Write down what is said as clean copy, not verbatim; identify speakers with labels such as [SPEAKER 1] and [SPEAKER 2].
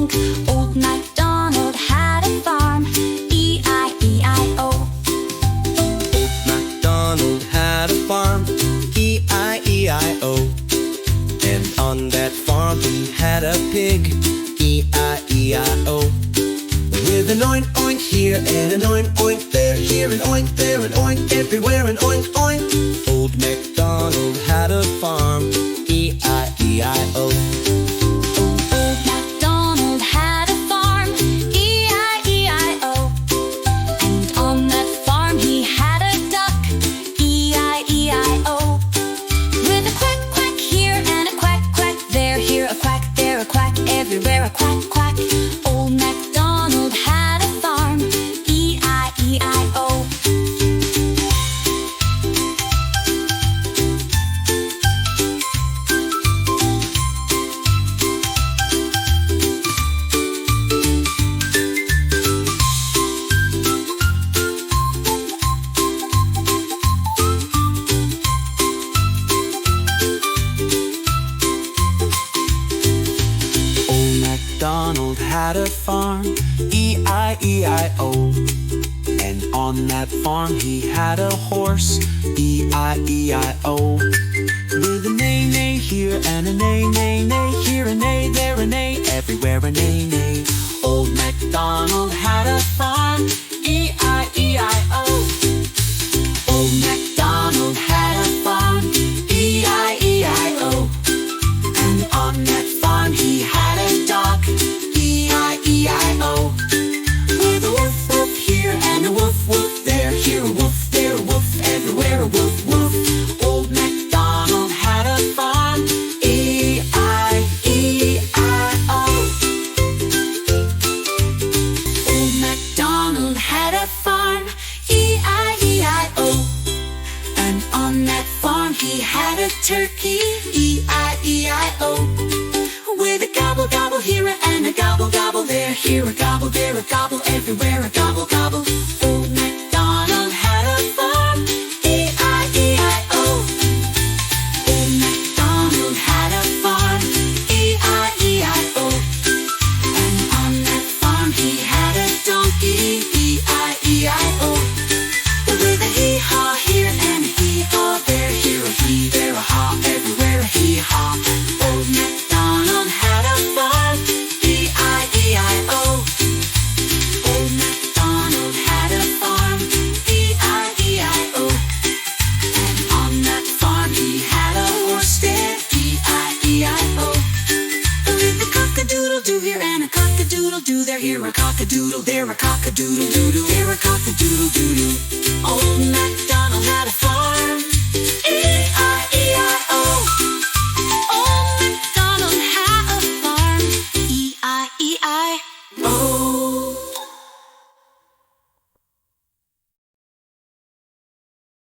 [SPEAKER 1] oink. Old MacDonald had a farm. E-I-E-I-O.
[SPEAKER 2] Old MacDonald had a farm. E-I-E-I-O. And on that farm he had a pig. E-I-E-I-O. With an oink oink here and an oink oink there, here an oink, there an oink, everywhere an oink oink. Old MacDonald had a farm. E-I-E-I-O.
[SPEAKER 1] Old MacDonald had a farm. E-I-E-I-O. And on that farm he had a duck. E-I-E-I-O. With a quack quack here and a quack quack there, here a quack, there a quack, everywhere a quack quack. Old MacDonald had a farm. E-I-E-I-O.
[SPEAKER 2] Old MacDonald had a farm. E-I-E-I-O. And on that farm he had a horse. E-I-E-I-O. With a neigh neigh here and a neigh neigh neigh, here a neigh, there a neigh, everywhere a neigh neigh. Old MacDonald had a farm. E-I-E-I-O. Old MacDonald had a farm. E-I-E-I-O. And on that farm he had a dog. E-I-E-I-O. With a woof woof here and a woof woof there, here a woof, there a woof, everywhere a woof woof. Old MacDonald had a farm. E-I-E-I-O. Old MacDonald had a farm. E-I-E-I-O. And on that farm he had a turkey. E-I-E-I-O. With a gobble gobble here and a gobble gobble there, here a gobble, there a gobble, everywhere a gobble gobble. Old MacDonald had a farm. E-I-E-I-O. Old MacDonald had a farm. E-I-E-I-O. And on that farm he had a donkey. E-I-E-I-O. With a hee-haw here and a hee-haw there, here a hee, there a haw, everywhere a hee-haw. Old MacDonald had a farm. E-I-E-I-O. Old MacDonald had a farm. E-I-E-I-O. And on that farm he had a horse there. E-I-E-I-O. With a cock-a-doodle-doo here and a cock-a-doodle-doo there, here a cock-a-doodle, there a cock-a-doodle-doo-doo, here a cock-a-doodle-doo-doo. Old